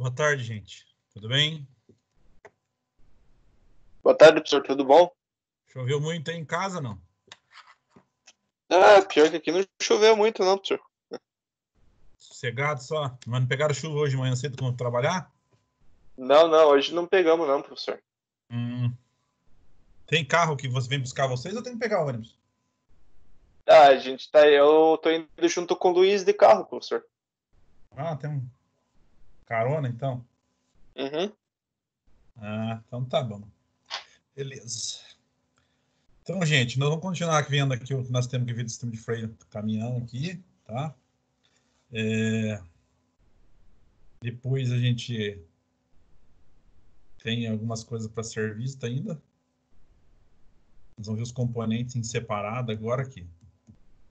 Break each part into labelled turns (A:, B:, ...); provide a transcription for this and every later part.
A: Boa tarde, gente. Tudo bem?
B: Boa tarde, professor. Tudo bom?
A: Choveu muito aí em casa, não?
B: Pior que aqui não choveu muito, não, professor.
A: Sossegado só? Mas não pegaram chuva hoje de manhã cedo quando trabalhar?
B: Não, hoje não pegamos, não, professor.
A: Tem carro que você vem buscar vocês ou tem que pegar ônibus?
B: Eu tô indo junto com o Luiz de carro, professor.
A: Ah, tem um carona, então?
B: Uhum.
A: Ah, então tá bom. Beleza. Então, gente, nós vamos continuar vendo aqui o que nós temos que ver do sistema de freio do caminhão aqui, tá? Depois a gente tem algumas coisas para ser vista ainda. Nós vamos ver os componentes em separado agora aqui.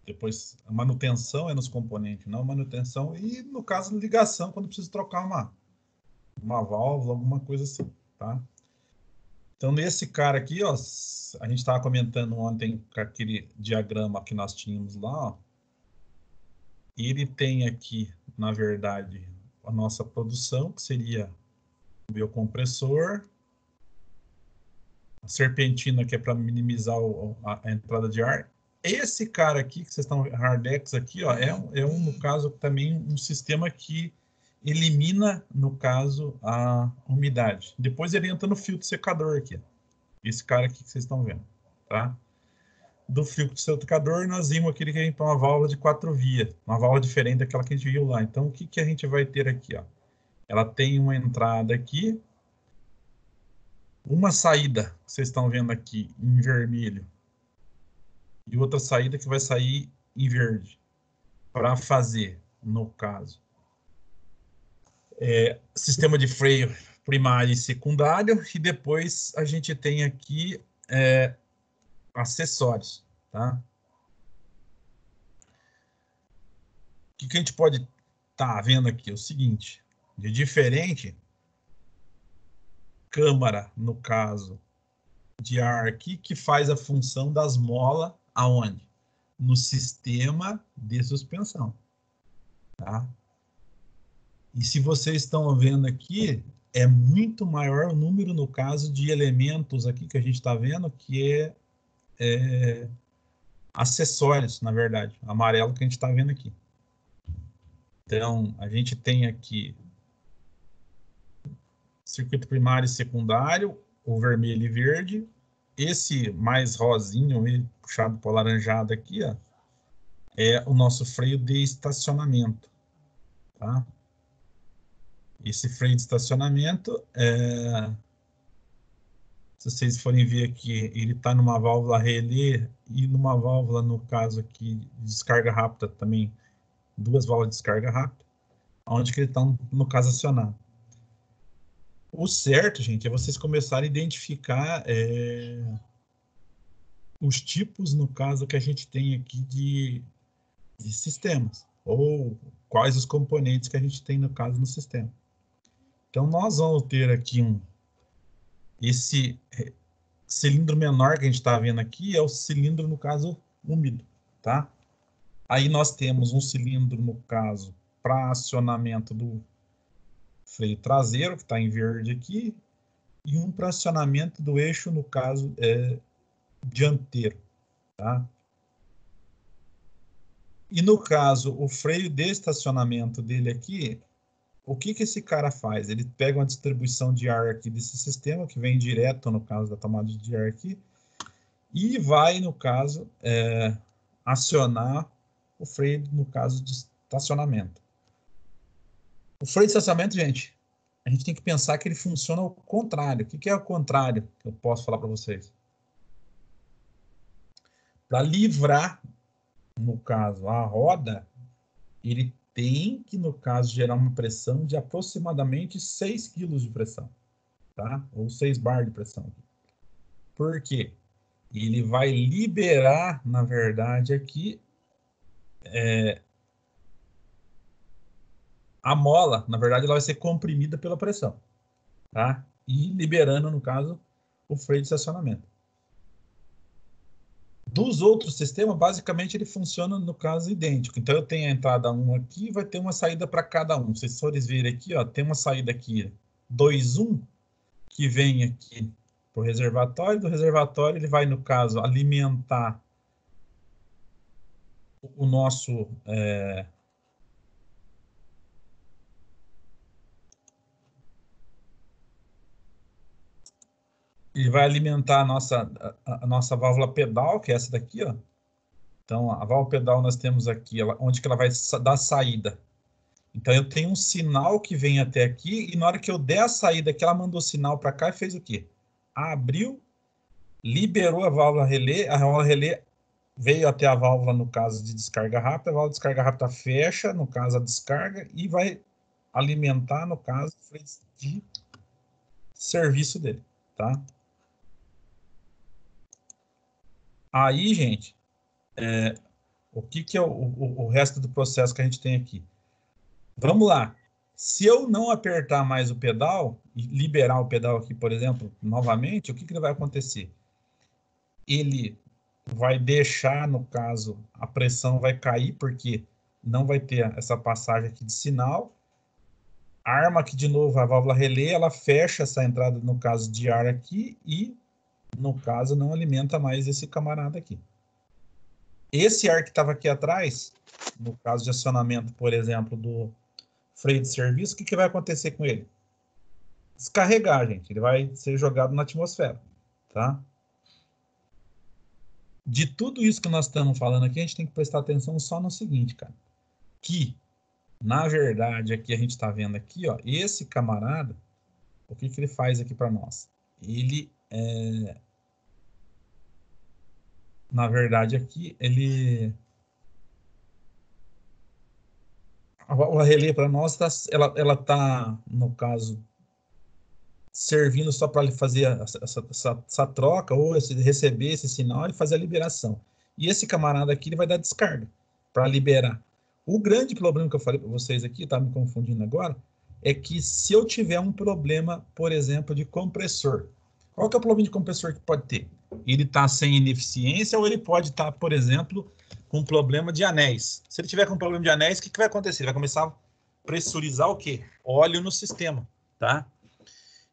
A: Depois, a manutenção é nos componentes, não manutenção. E, no caso, ligação, quando precisa trocar uma válvula, alguma coisa assim, tá? Então, nesse cara aqui, ó, a gente estava comentando ontem com aquele diagrama que nós tínhamos lá, ó. Ele tem aqui, na verdade, a nossa produção, que seria o biocompressor, a serpentina, que é para minimizar a entrada de ar. Esse cara aqui, que vocês estão vendo, Hardex aqui, ó, no caso, também um sistema que elimina, no caso, a umidade. Depois ele entra no filtro secador aqui, ó. Esse cara aqui que vocês estão vendo, tá? Do filtro secador, nós vimos aquele que é uma válvula de 4 vias, uma válvula diferente daquela que a gente viu lá. Então, o que, que a gente vai ter aqui, ó? Ela tem uma entrada aqui, uma saída, que vocês estão vendo aqui, em vermelho, e outra saída que vai sair em verde, para fazer, no caso, sistema de freio primário e secundário, e depois a gente tem aqui acessórios, tá? O que, que a gente pode estar vendo aqui? É o seguinte, de diferente, câmara, no caso, de ar aqui, que faz a função das molas aonde? No sistema de suspensão, tá? E se vocês estão vendo aqui, é muito maior o número, no caso, de elementos aqui que a gente está vendo, que é acessórios, na verdade, amarelo que a gente está vendo aqui. Então, a gente tem aqui circuito primário e secundário, o vermelho e verde. Esse mais rosinho, puxado para o laranjado aqui, ó, é o nosso freio de estacionamento, tá? Esse freio de estacionamento, se vocês forem ver aqui, ele está numa válvula relé e numa válvula, no caso aqui, de descarga rápida também, duas válvulas de descarga rápida, onde que ele está, no caso, acionado. O certo, gente, é vocês começarem a identificar os tipos, no caso, que a gente tem aqui de sistemas, ou quais os componentes que a gente tem, no caso, no sistema. Então, nós vamos ter aqui esse cilindro menor que a gente está vendo aqui, é o cilindro, no caso, úmido, tá? Aí nós temos um cilindro, no caso, para acionamento do freio traseiro, que está em verde aqui, e um para acionamento do eixo, no caso, dianteiro, tá? E no caso, o freio de estacionamento dele aqui, o que que esse cara faz? Ele pega uma distribuição de ar aqui desse sistema, que vem direto, no caso da tomada de ar aqui, e vai, no caso, acionar o freio, no caso de estacionamento. O freio de estacionamento, gente, a gente tem que pensar que ele funciona ao contrário. O que que é o contrário que eu posso falar para vocês? Para livrar, no caso, a roda, ele tem que, no caso, gerar uma pressão de aproximadamente 6 kg de pressão, tá? Ou 6 bar de pressão. Por quê? Ele vai liberar, na verdade, aqui, a mola, na verdade, ela vai ser comprimida pela pressão, tá? E liberando, no caso, o freio de estacionamento. Dos outros sistemas, basicamente, ele funciona no caso idêntico. Então, eu tenho a entrada 1 aqui e vai ter uma saída para cada um. Se vocês verem aqui, ó, tem uma saída aqui 2.1, que vem aqui para o reservatório. Do reservatório, ele vai, no caso, alimentar o nosso... ele vai alimentar a nossa válvula pedal, que é essa daqui, ó. Então, a válvula pedal nós temos aqui, onde que ela vai dar saída. Então, eu tenho um sinal que vem até aqui, e na hora que eu der a saída aqui, ela mandou sinal para cá e fez o quê? Abriu, liberou a válvula relé veio até a válvula, no caso de descarga rápida, a válvula de descarga rápida fecha, no caso, a descarga, e vai alimentar, no caso, de serviço dele, tá? Aí, gente, o que é o resto do processo que a gente tem aqui? Vamos lá. Se eu não apertar mais o pedal, e liberar o pedal aqui, por exemplo, novamente, o que vai acontecer? Ele vai deixar, no caso, a pressão vai cair, porque não vai ter essa passagem aqui de sinal. Arma aqui de novo a válvula relé, ela fecha essa entrada, no caso, de ar aqui, e, no caso, não alimenta mais esse camarada aqui. Esse ar que estava aqui atrás, no caso de acionamento, por exemplo, do freio de serviço, o que vai acontecer com ele? Descarregar, gente. Ele vai ser jogado na atmosfera, tá? De tudo isso que nós estamos falando aqui, a gente tem que prestar atenção só no seguinte, cara. Que, na verdade, aqui a gente está vendo aqui, ó, esse camarada, o que ele faz aqui para nós? Ele, na verdade, aqui, ele... A relé para nós, ela tá, no caso, servindo só para fazer essa troca, ou receber esse sinal e fazer a liberação. E esse camarada aqui, ele vai dar descarga para liberar. O grande problema que eu falei para vocês aqui, tá me confundindo agora, é que se eu tiver um problema, por exemplo, de compressor, qual que é o problema de compressor que pode ter? Ele está sem ineficiência, ou ele pode estar, por exemplo, com problema de anéis. Se ele tiver com problema de anéis, o que vai acontecer? Ele vai começar a pressurizar o quê? Óleo no sistema, tá?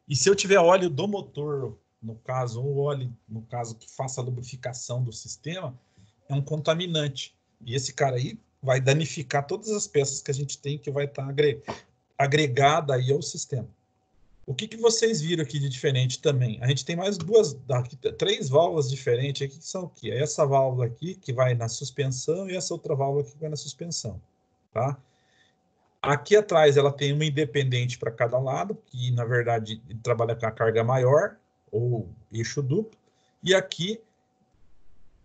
A: E se eu tiver óleo do motor, no caso, ou óleo, no caso, que faça a lubrificação do sistema, é um contaminante. E esse cara aí vai danificar todas as peças que a gente tem, que vai estar agregada aí ao sistema. O que vocês viram aqui de diferente também? A gente tem mais três válvulas diferentes aqui, que são o quê? Essa válvula aqui, que vai na suspensão, e essa outra válvula aqui que vai na suspensão, tá? Aqui atrás ela tem uma independente para cada lado, que na verdade trabalha com a carga maior, ou eixo duplo, e aqui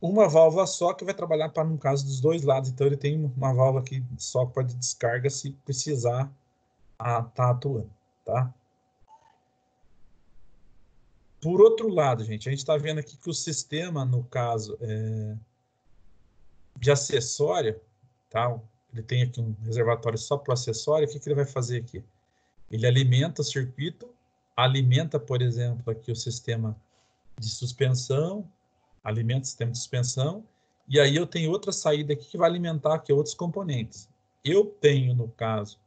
A: uma válvula só que vai trabalhar para, no caso, dos dois lados. Então ele tem uma válvula aqui só para descarga se precisar tá atuando, tá? Por outro lado, gente, a gente está vendo aqui que o sistema, no caso, de acessório, tá? Ele tem aqui um reservatório só para o acessório. O que ele vai fazer aqui? Ele alimenta o circuito, alimenta, por exemplo, aqui o sistema de suspensão, alimenta o sistema de suspensão, e aí eu tenho outra saída aqui que vai alimentar aqui outros componentes. Eu tenho, no caso,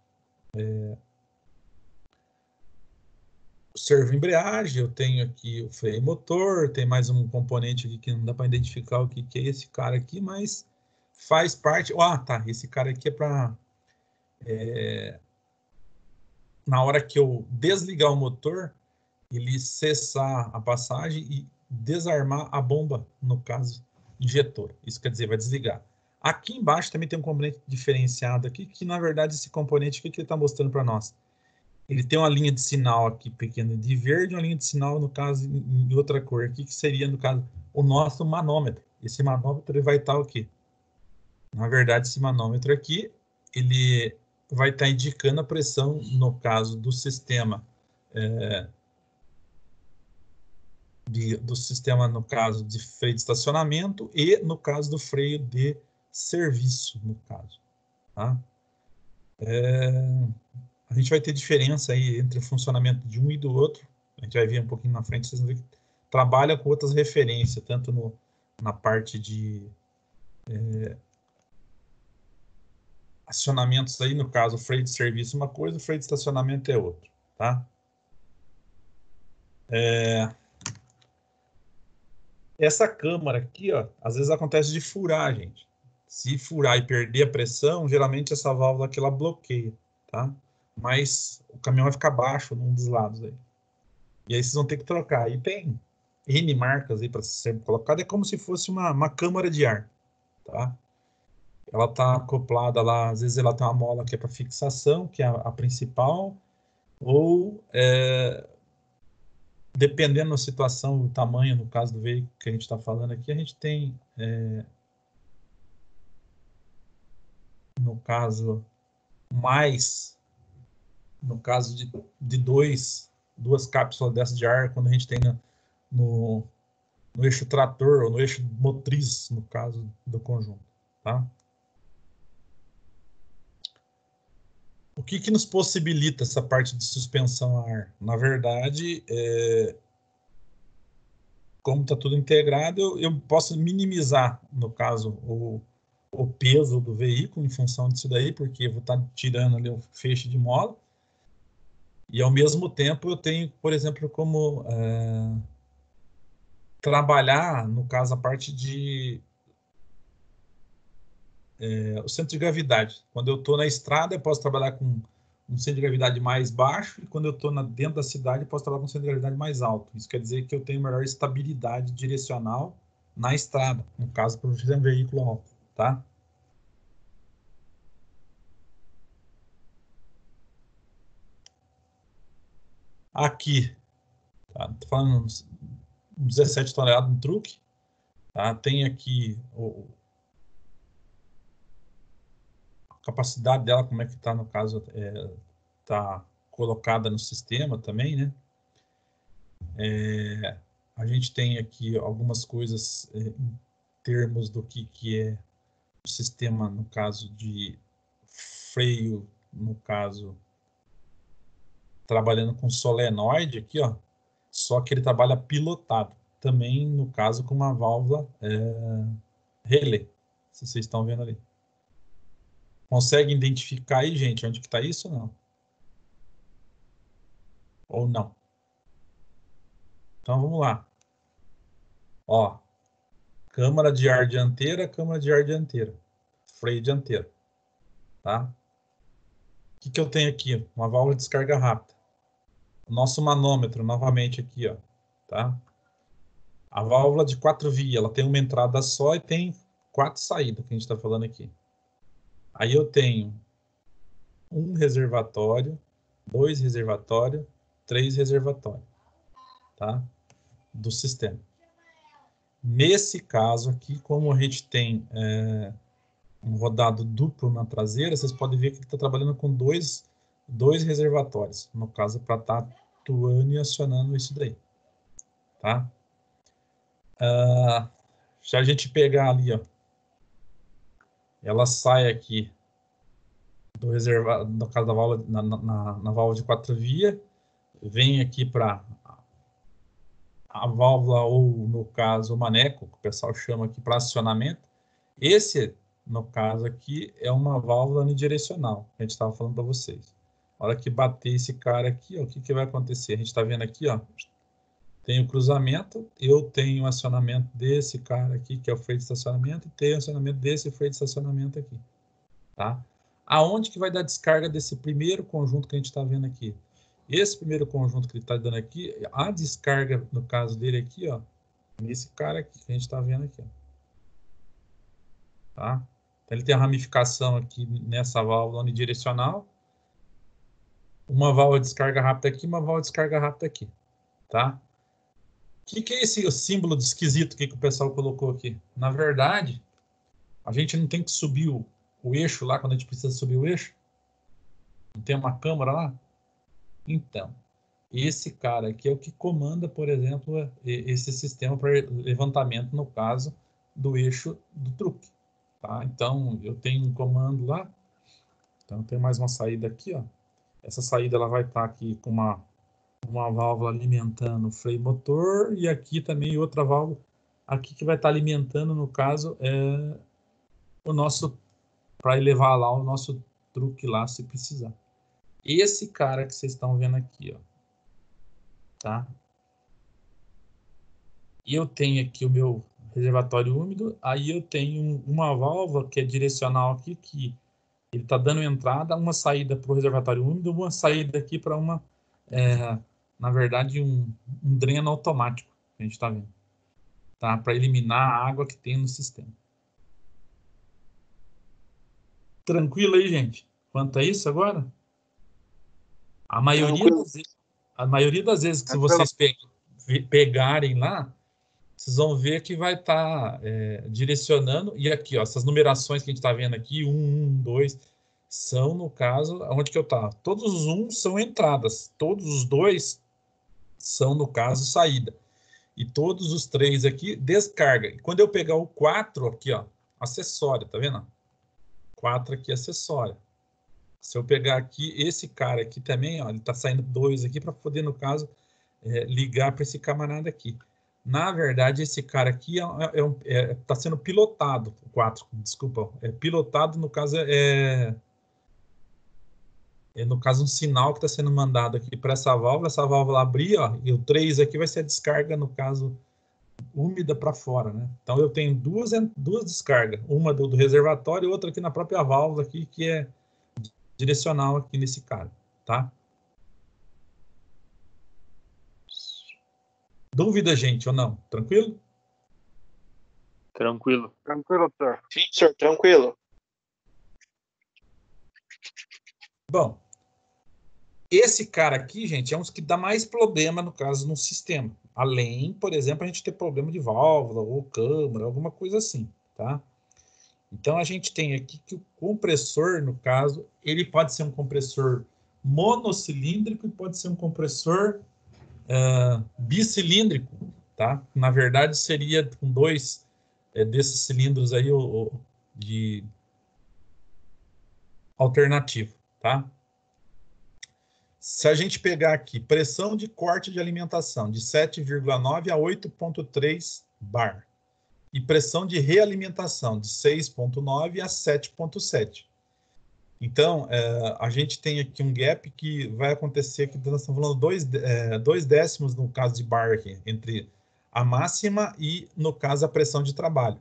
A: o servo-embreagem, eu tenho aqui o freio motor, tem mais um componente aqui que não dá para identificar o que é esse cara aqui, mas faz parte... tá, esse cara aqui é para... na hora que eu desligar o motor, ele cessar a passagem e desarmar a bomba, no caso, injetor. Isso quer dizer, vai desligar. Aqui embaixo também tem um componente diferenciado aqui, que na verdade esse componente, o que ele está mostrando para nós? Ele tem uma linha de sinal aqui pequena de verde, uma linha de sinal, no caso, em outra cor aqui, que seria, no caso, o nosso manômetro. Esse manômetro ele vai estar o quê? Na verdade, esse manômetro aqui, ele vai estar indicando a pressão, no caso do sistema, do sistema, no caso, de freio de estacionamento e, no caso, do freio de serviço, no caso. Tá? A gente vai ter diferença aí entre o funcionamento de um e do outro. A gente vai ver um pouquinho na frente, vocês vão ver que trabalha com outras referências, tanto na parte de acionamentos aí, no caso, o freio de serviço é uma coisa, o freio de estacionamento é outra, tá? Essa câmara aqui, ó, às vezes acontece de furar, gente. Se furar e perder a pressão, geralmente essa válvula aqui ela bloqueia, tá? Mas o caminhão vai ficar baixo num dos lados aí. E aí vocês vão ter que trocar. E tem N marcas aí para ser colocada. É como se fosse uma câmara de ar, tá? Ela tá acoplada lá, às vezes ela tem uma mola que é para fixação, que é a principal, ou dependendo da situação, o tamanho, no caso do veículo que a gente está falando aqui, a gente tem, no caso, no caso de duas cápsulas dessas de ar, quando a gente tem no eixo trator, ou no eixo motriz, no caso do conjunto, tá? O que nos possibilita essa parte de suspensão a ar? Na verdade, como está tudo integrado, eu posso minimizar, no caso, o peso do veículo em função disso daí, porque eu vou estar tirando ali o feixe de mola. E, ao mesmo tempo, eu tenho, por exemplo, como trabalhar, no caso, a parte de o centro de gravidade. Quando eu estou na estrada, eu posso trabalhar com um centro de gravidade mais baixo, e quando eu estou dentro da cidade, eu posso trabalhar com um centro de gravidade mais alto. Isso quer dizer que eu tenho melhor estabilidade direcional na estrada, no caso, para fazer um veículo alto, tá? Aqui, tá? Tô falando uns 17 toneladas no truque, tá? Tem aqui a capacidade dela, como é que está, no caso, tá colocada no sistema também, né? A gente tem aqui algumas coisas em termos do que é o sistema, no caso de freio, no caso, trabalhando com solenoide aqui, ó, só que ele trabalha pilotado, também, no caso, com uma válvula relé, se vocês estão vendo ali. Consegue identificar aí, gente, onde que está isso ou não? Ou não? Então, vamos lá. Ó, câmara de ar dianteira, freio dianteiro, tá? O que eu tenho aqui? Uma válvula de descarga rápida. O nosso manômetro, novamente aqui, ó, tá? A válvula de 4 vias, ela tem uma entrada só e tem 4 saídas, que a gente está falando aqui. Aí eu tenho um reservatório, 2 reservatórios, 3 reservatórios, tá? Do sistema. Nesse caso aqui, como a gente tem um rodado duplo na traseira, vocês podem ver que ele está trabalhando com dois reservatórios, no caso, para estar atuando e acionando isso daí, tá? Se a gente pegar ali, ó, ela sai aqui do reservado, no caso da válvula, na válvula de 4 vias, vem aqui para a válvula, ou no caso o maneco, que o pessoal chama aqui para acionamento. Esse, no caso aqui, é uma válvula unidirecional, que a gente estava falando para vocês. A hora que bater esse cara aqui, ó, o que vai acontecer? A gente está vendo aqui, ó, tem o cruzamento, eu tenho o acionamento desse cara aqui, que é o freio de estacionamento, e tenho o acionamento desse freio de estacionamento aqui, tá? Aonde que vai dar descarga desse primeiro conjunto que a gente está vendo aqui? Esse primeiro conjunto que ele está dando aqui, a descarga, no caso dele aqui, ó, nesse cara aqui que a gente está vendo aqui, ó, tá? Então, ele tem a ramificação aqui nessa válvula unidirecional, uma válvula de descarga rápida aqui, uma válvula de descarga rápida aqui, tá? O que é esse símbolo de esquisito que o pessoal colocou aqui? Na verdade, a gente não tem que subir o eixo lá quando a gente precisa subir o eixo? Não tem uma câmara lá? Então, esse cara aqui é o que comanda, por exemplo, esse sistema para levantamento, no caso, do eixo do truque, tá? Então, eu tenho um comando lá. Então, tem mais uma saída aqui, ó. Essa saída ela vai estar aqui com uma válvula alimentando o freio motor, e aqui também outra válvula aqui que vai estar alimentando, no caso, o nosso, para levar lá o nosso truque lá, se precisar. Esse cara que vocês estão vendo aqui, ó, tá? E eu tenho aqui o meu reservatório úmido, aí eu tenho uma válvula que é direcional aqui, que ele está dando entrada, uma saída para o reservatório úmido, uma saída aqui para uma, na verdade, um dreno automático, que a gente está vendo, tá? Para eliminar a água que tem no sistema. Tranquilo aí, gente? Quanto a isso agora? A maioria das vezes que vocês pegarem lá, vocês vão ver que vai estar direcionando. E aqui, ó, essas numerações que a gente está vendo aqui, 1, 2, são, no caso, onde que eu estava. Todos os 1 são entradas, todos os 2 são, no caso, saída. E todos os 3 aqui, descarga. E quando eu pegar o 4 aqui, ó, acessório, tá vendo? 4 aqui, acessório. Se eu pegar aqui, esse cara aqui também, ó, ele está saindo 2 aqui para poder, no caso, ligar para esse camarada aqui. Na verdade, esse cara aqui está sendo pilotado, o 4, desculpa, pilotado, no caso, no caso um sinal que está sendo mandado aqui para essa válvula abrir, ó, e o 3 aqui vai ser a descarga, no caso, úmida para fora, né? Então eu tenho duas descargas, uma do reservatório e outra aqui na própria válvula aqui, que é direcional aqui nesse cara, tá? Dúvida, gente, ou não? Tranquilo?
C: Tranquilo.
D: Tranquilo, senhor.
B: Sim, senhor, tranquilo.
A: Bom, esse cara aqui, gente, é um dos que dá mais problema, no caso, no sistema. Além, por exemplo, a gente ter problema de válvula ou câmara, alguma coisa assim, tá? Então, a gente tem aqui que o compressor, no caso, ele pode ser um compressor monocilíndrico e pode ser um compressor bicilíndrico, tá? Na verdade, seria com 2 desses cilindros aí de alternativo, tá? Se a gente pegar aqui pressão de corte de alimentação de 7,9 a 8,3 bar e pressão de realimentação de 6,9 a 7,7. Então, a gente tem aqui um gap que vai acontecer, que nós estamos falando 2 décimos no caso de bar aqui, entre a máxima e, no caso, a pressão de trabalho.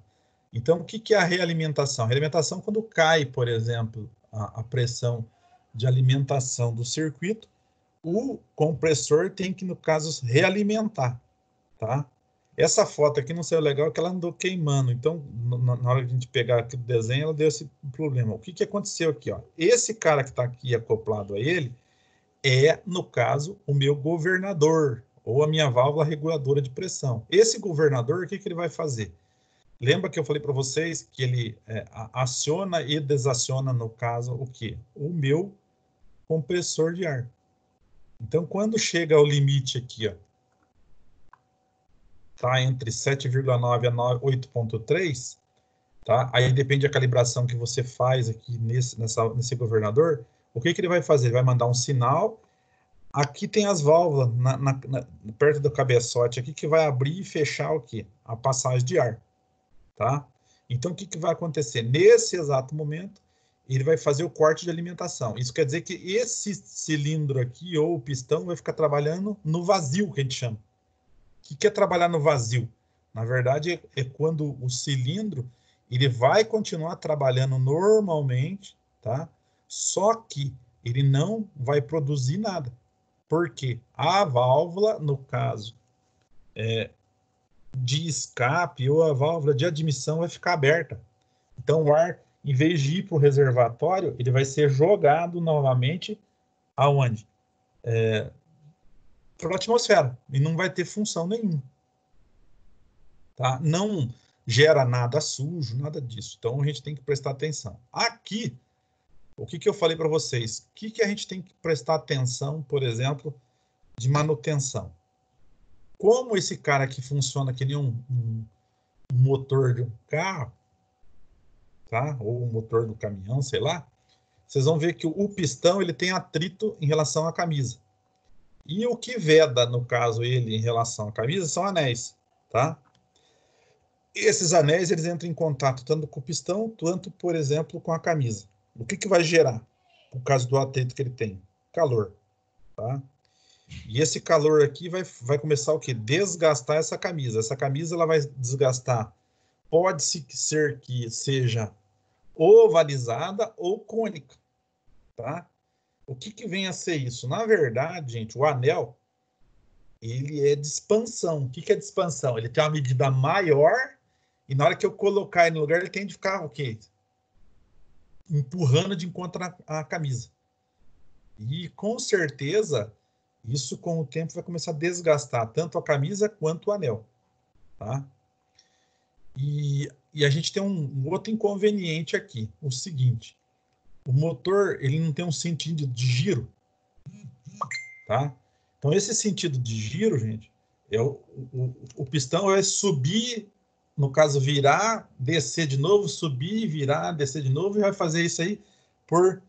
A: Então, o que é a realimentação? A realimentação, quando cai, por exemplo, a pressão de alimentação do circuito, o compressor tem que, no caso, realimentar, tá? Essa foto aqui não saiu legal, que ela andou queimando. Então, na hora de a gente pegar aqui o desenho, ela deu esse problema. O que aconteceu aqui, ó? Esse cara que está aqui acoplado a ele é, no caso, o meu governador, ou a minha válvula reguladora de pressão. Esse governador, o que ele vai fazer? Lembra que eu falei para vocês que ele aciona e desaciona, no caso, o quê? O meu compressor de ar. Então, quando chega ao limite aqui, ó, tá entre 7,9 a 8,3, tá? Aí depende da calibração que você faz aqui nesse governador. O que ele vai fazer? Ele vai mandar um sinal. Aqui tem as válvulas perto do cabeçote aqui que vai abrir e fechar o quê? A passagem de ar, tá? Então, o que vai acontecer? Nesse exato momento, ele vai fazer o corte de alimentação. Isso quer dizer que esse cilindro aqui, ou o pistão, vai ficar trabalhando no vazio, que a gente chama. O que é trabalhar no vazio? Na verdade, é quando o cilindro ele vai continuar trabalhando normalmente, tá? Só que ele não vai produzir nada. Por quê? A válvula, no caso, de escape ou a válvula de admissão vai ficar aberta. Então, o ar, em vez de ir para o reservatório, ele vai ser jogado novamente aonde? Para a atmosfera. E não vai ter função nenhuma. Tá? Não gera nada sujo, nada disso. Então, a gente tem que prestar atenção. Aqui, o que eu falei para vocês? O que a gente tem que prestar atenção, por exemplo, de manutenção? Como esse cara aqui funciona que nem um motor de um carro, tá? Ou um motor do caminhão, sei lá, vocês vão ver que o pistão ele tem atrito em relação à camisa. E o que veda, no caso, ele em relação à camisa são anéis, tá? esses anéis eles entram em contato tanto com o pistão, quanto, por exemplo, com a camisa. O que vai gerar? Por causa do atrito que ele tem? Calor. Tá? E esse calor aqui vai começar o quê? Desgastar essa camisa. Essa camisa ela vai desgastar. Pode ser que seja ovalizada ou cônica. Tá? O que vem a ser isso? Na verdade, gente, o anel ele é de expansão. O que é de expansão? Ele tem uma medida maior e na hora que eu colocar ele no lugar, ele tem de ficar o quê? Empurrando de encontro a camisa. E com certeza, isso com o tempo vai começar a desgastar tanto a camisa quanto o anel. Tá? E a gente tem um outro inconveniente aqui. O seguinte, o motor ele não tem um sentido de giro. Tá? Então, esse sentido de giro, gente, o pistão vai subir, no caso, virar, descer de novo, subir, virar, descer de novo, e vai fazer isso aí por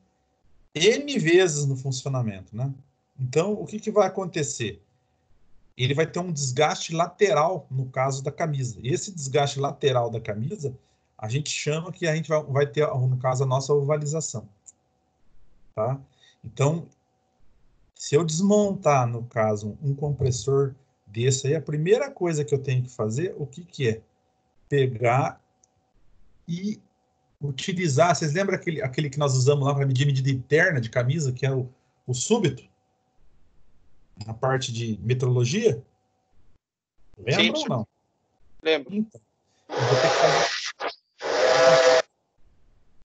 A: N vezes no funcionamento, né? Então, o que vai acontecer? Ele vai ter um desgaste lateral, no caso da camisa. Esse desgaste lateral da camisa, a gente chama que a gente vai ter, no caso, a nossa ovalização. Tá? Então, se eu desmontar, no caso, um compressor desse aí, a primeira coisa que eu tenho que fazer, o que é? Pegar e utilizar. Vocês lembram aquele que nós usamos lá para medir medida interna de camisa, que é o súbito? Na parte de metrologia? Lembra ou não?
B: Lembro.
A: Então, eu vou ter que fazer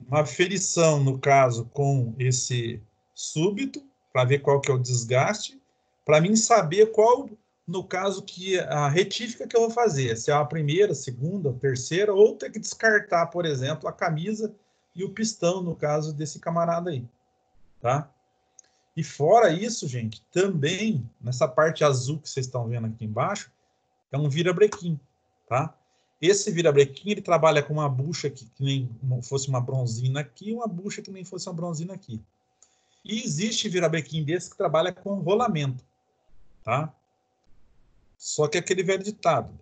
A: uma aferição, no caso, com esse súbito, para ver qual que é o desgaste, para mim saber qual, no caso, que a retífica que eu vou fazer, se é a primeira, segunda, terceira, ou ter que descartar, por exemplo, a camisa e o pistão, no caso desse camarada aí, tá? E fora isso, gente, também, nessa parte azul que vocês estão vendo aqui embaixo, é um virabrequim, tá? Esse virabrequim, ele trabalha com uma bucha que nem fosse uma bronzina aqui, e uma bucha que nem fosse uma bronzina aqui. E existe virabrequim desse que trabalha com rolamento, tá? Só que aquele velho ditado,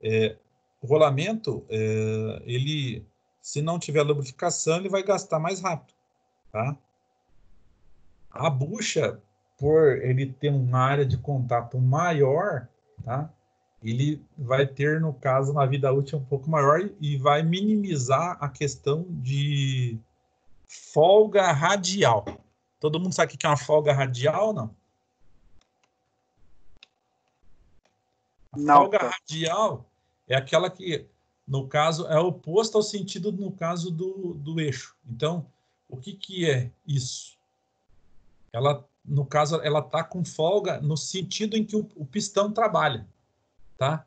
A: o rolamento, ele, se não tiver lubrificação, ele vai gastar mais rápido, tá? A bucha, por ele ter uma área de contato maior, tá? Ele vai ter, no caso, uma vida útil um pouco maior e vai minimizar a questão de folga radial. Todo mundo sabe o que é uma folga radial, não? A folga radial é aquela que, no caso, é oposta ao sentido, no caso, do eixo. Então, o que é isso? Ela, no caso, ela está com folga no sentido em que o pistão trabalha, tá?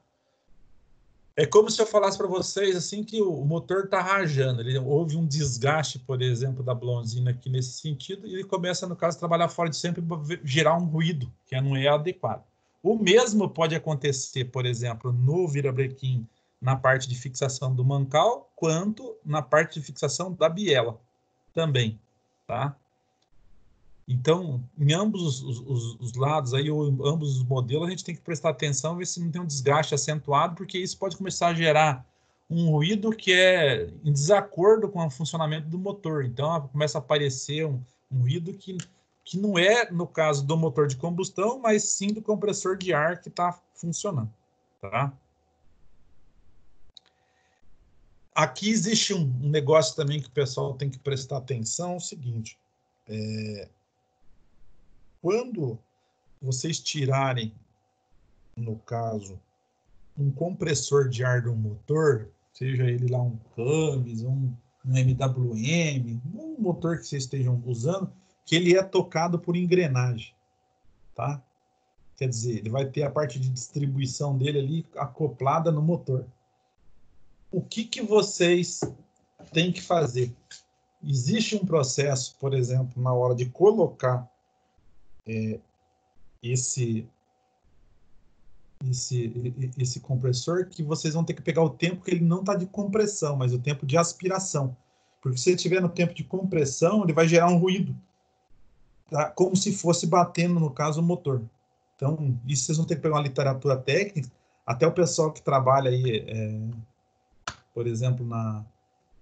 A: É como se eu falasse para vocês assim que o motor está rajando. Houve um desgaste, por exemplo, da bronzina aqui nesse sentido, e ele começa, no caso, a trabalhar fora de sempre para gerar um ruído que não é adequado. O mesmo pode acontecer, por exemplo, no virabrequim, na parte de fixação do mancal, quanto na parte de fixação da biela também, tá? Então, em ambos os lados, aí, ou em ambos os modelos, a gente tem que prestar atenção, ver se não tem um desgaste acentuado, porque isso pode começar a gerar um ruído que é em desacordo com o funcionamento do motor. Então, começa a aparecer um ruído que não é, no caso do motor de combustão, mas sim do compressor de ar que está funcionando. Tá? Aqui existe um negócio também que o pessoal tem que prestar atenção, é o seguinte, quando vocês tirarem, no caso, um compressor de ar do motor, seja ele lá um Cummins, um MWM, um motor que vocês estejam usando, que ele é tocado por engrenagem, tá? Quer dizer, ele vai ter a parte de distribuição dele ali acoplada no motor. O que vocês têm que fazer? Existe um processo, por exemplo, na hora de colocar esse compressor, que vocês vão ter que pegar o tempo que ele não está de compressão, mas o tempo de aspiração. Porque se ele estiver no tempo de compressão, ele vai gerar um ruído, tá? Como se fosse batendo, no caso, o motor. Então, isso vocês vão ter que pegar uma literatura técnica, até o pessoal que trabalha aí por exemplo, na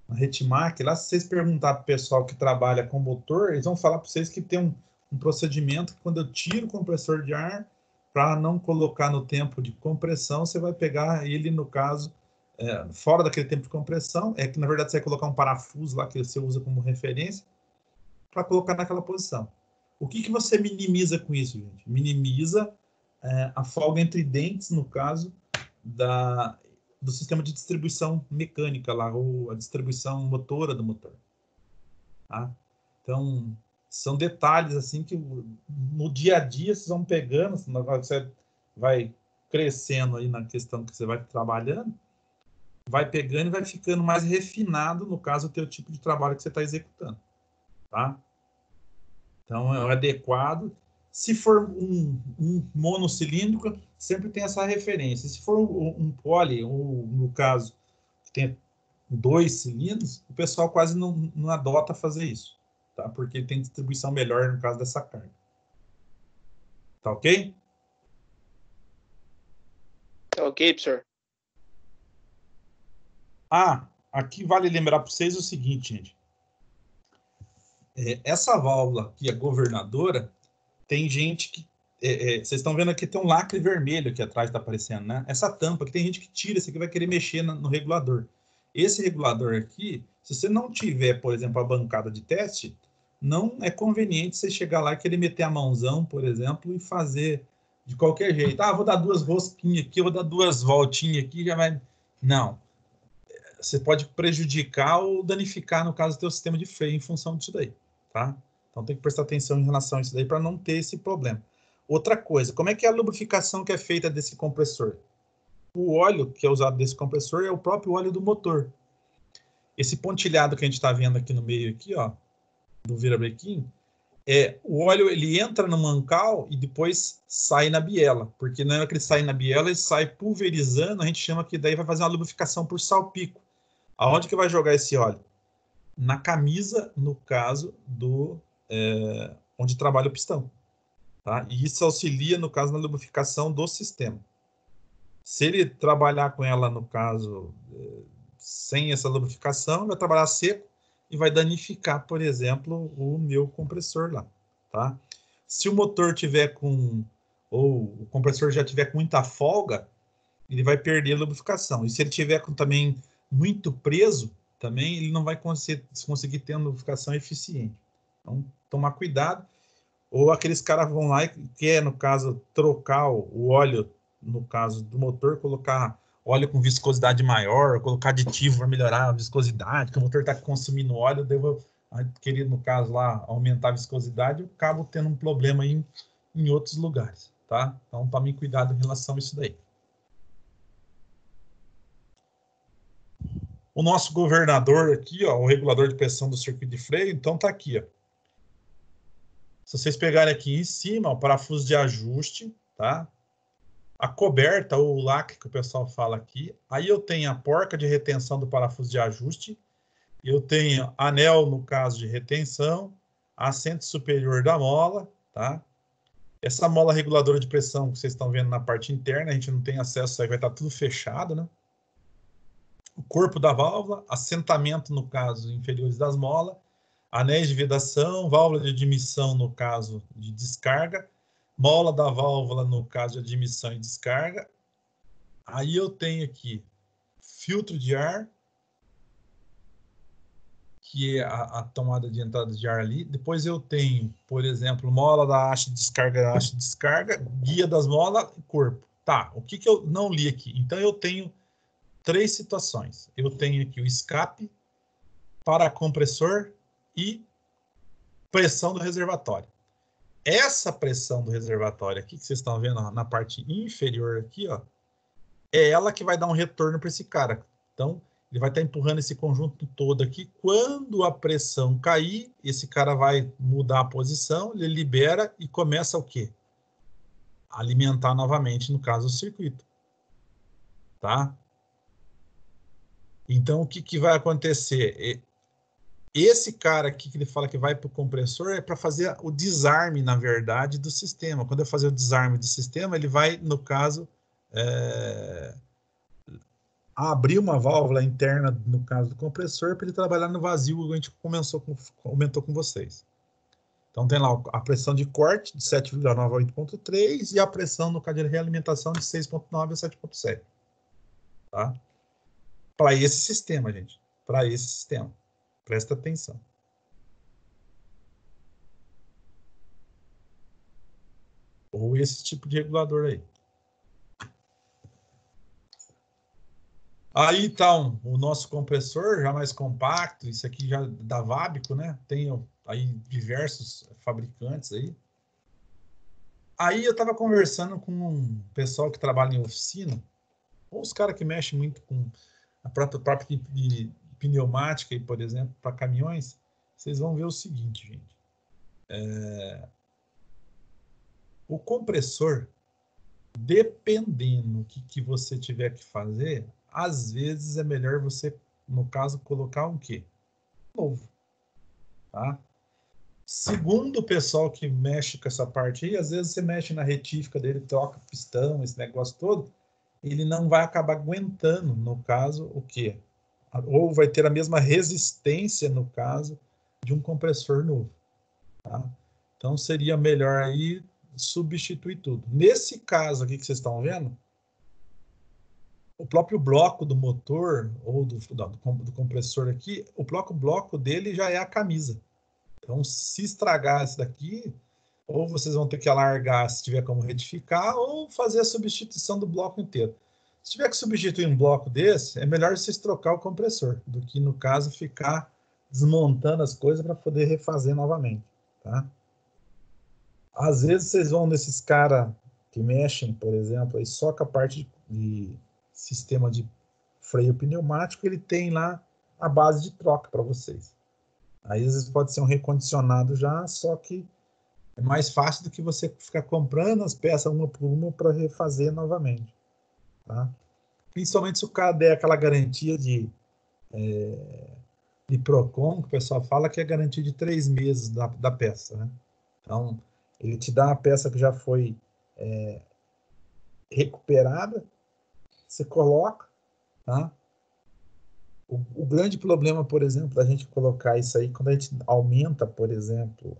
A: Retmark, lá se vocês perguntar para o pessoal que trabalha com motor, eles vão falar para vocês que tem um procedimento que quando eu tiro o compressor de ar, para não colocar no tempo de compressão, você vai pegar ele, no caso, fora daquele tempo de compressão, é que na verdade você vai colocar um parafuso lá que você usa como referência, para colocar naquela posição. O que você minimiza com isso, gente? Minimiza a folga entre dentes, no caso, do sistema de distribuição mecânica lá, ou a distribuição motora do motor. Tá? Então, são detalhes assim que no dia a dia vocês vão pegando, você vai crescendo aí na questão que você vai trabalhando, vai pegando e vai ficando mais refinado, no caso, o teu tipo de trabalho que você está executando. Tá? Então, é o adequado. Se for um monocilíndrico, sempre tem essa referência. Se for um poly, ou no caso, que tem 2 cilindros, o pessoal quase não adota fazer isso, tá? Porque tem distribuição melhor no caso dessa carga. Tá ok?
B: Tá ok, professor.
A: Aqui vale lembrar para vocês o seguinte, gente. Essa válvula aqui, a governadora, tem gente que... vocês estão vendo aqui, tem um lacre vermelho aqui atrás, está aparecendo, né? Essa tampa aqui, tem gente que tira isso aqui, vai querer mexer no regulador. Esse regulador aqui, se você não tiver, por exemplo, a bancada de teste, não é conveniente você chegar lá e querer meter a mãozão, por exemplo, e fazer de qualquer jeito. Vou dar 2 rosquinhas aqui, vou dar 2 voltinhas aqui, já vai... Não. Você pode prejudicar ou danificar, no caso, o teu sistema de freio em função disso daí, tá? Então tem que prestar atenção em relação a isso daí para não ter esse problema. Outra coisa, como é que é a lubrificação que é feita desse compressor? O óleo que é usado desse compressor é o próprio óleo do motor. Esse pontilhado que a gente está vendo aqui no meio, aqui, ó, do virabrequim, o óleo ele entra no mancal e depois sai na biela, porque na hora que ele sai na biela, ele sai pulverizando, a gente chama que daí vai fazer uma lubrificação por salpico. Aonde que vai jogar esse óleo? Na camisa, no caso, onde trabalha o pistão. Tá? E isso auxilia, no caso, na lubrificação do sistema. Se ele trabalhar com ela, no caso, sem essa lubrificação, vai trabalhar seco e vai danificar, por exemplo, o meu compressor lá. Tá? Se o motor tiver ou o compressor já tiver com muita folga, ele vai perder a lubrificação. E se ele tiver também muito preso, também ele não vai conseguir ter uma lubrificação eficiente. Então, tomar cuidado. Ou aqueles caras vão lá e quer, no caso, trocar o óleo, no caso do motor, colocar óleo com viscosidade maior, colocar aditivo para melhorar a viscosidade, que o motor está consumindo óleo, eu vou querer, no caso lá, aumentar a viscosidade, eu acabo tendo um problema em outros lugares, tá? Então, tome cuidado em relação a isso daí. O nosso governador aqui, ó, o regulador de pressão do circuito de freio, então tá aqui, ó. Se vocês pegarem aqui em cima, o parafuso de ajuste, tá? A coberta, ou o lacre que o pessoal fala aqui. Aí eu tenho a porca de retenção do parafuso de ajuste. Eu tenho anel, no caso de retenção, assento superior da mola, tá? Essa mola reguladora de pressão que vocês estão vendo na parte interna, a gente não tem acesso, aí vai estar tudo fechado, né? O corpo da válvula, assentamento, no caso, inferiores das molas, anéis de vedação, válvula de admissão, no caso de descarga, mola da válvula, no caso de admissão e descarga. Aí eu tenho aqui filtro de ar, que é a tomada de entrada de ar ali. Depois eu tenho, por exemplo, mola da haste de descarga, guia das molas e corpo. Tá, o que eu não li aqui? Então eu tenho 3 situações. Eu tenho aqui o escape, paracompressor e pressão do reservatório. Essa pressão do reservatório aqui, que vocês estão vendo na parte inferior aqui, ó, é ela que vai dar um retorno para esse cara. Então, ele vai estar empurrando esse conjunto todo aqui. Quando a pressão cair, esse cara vai mudar a posição, ele libera e começa o quê? Alimentar novamente, no caso, o circuito. Tá? Então, o que vai acontecer? Esse cara aqui que ele fala que vai para o compressor é para fazer o desarme, na verdade, do sistema. Quando eu fazer o desarme do sistema, ele vai, no caso, abrir uma válvula interna, no caso do compressor, para ele trabalhar no vazio, que a gente comentou com vocês. Então, tem lá a pressão de corte de 7,9 a 8,3 e a pressão no caso de realimentação de 6,9 a 7,7. Tá? Para esse sistema, gente. Para esse sistema. Presta atenção. Ou esse tipo de regulador aí. Aí, então, o nosso compressor já mais compacto, isso aqui já da Vabico, né? Tem aí diversos fabricantes aí. Aí eu estava conversando com um pessoal que trabalha em oficina, ou os caras que mexem muito com a própria de pneumática, aí, por exemplo, para caminhões, vocês vão ver o seguinte, gente. O compressor, dependendo do que você tiver que fazer, às vezes é melhor você, no caso, colocar um quê? Novo. Tá? Segundo o pessoal que mexe com essa parte aí, às vezes você mexe na retífica dele, troca pistão, esse negócio todo, ele não vai acabar aguentando, no caso, o quê? Ou vai ter a mesma resistência, no caso, de um compressor novo. Tá? Então, seria melhor aí substituir tudo. Nesse caso aqui que vocês estão vendo, o próprio bloco do motor, ou do compressor aqui, o próprio bloco dele já é a camisa. Então, se estragar isso daqui, ou vocês vão ter que alargar se tiver como retificar, ou fazer a substituição do bloco inteiro. Se tiver que substituir um bloco desse, é melhor vocês trocar o compressor, do que, no caso, ficar desmontando as coisas para poder refazer novamente. Tá? Às vezes vocês vão nesses caras que mexem, por exemplo, aí só com a parte de sistema de freio pneumático, ele tem lá a base de troca para vocês. Aí às vezes pode ser um recondicionado já, só que é mais fácil do que você ficar comprando as peças uma por uma para refazer novamente. Tá? Principalmente se o cara der aquela garantia de Procon, que o pessoal fala que é garantia de 3 meses da peça. Né? Então, ele te dá uma peça que já foi recuperada, você coloca, tá? O grande problema, por exemplo, da gente colocar isso aí, quando a gente aumenta, por exemplo,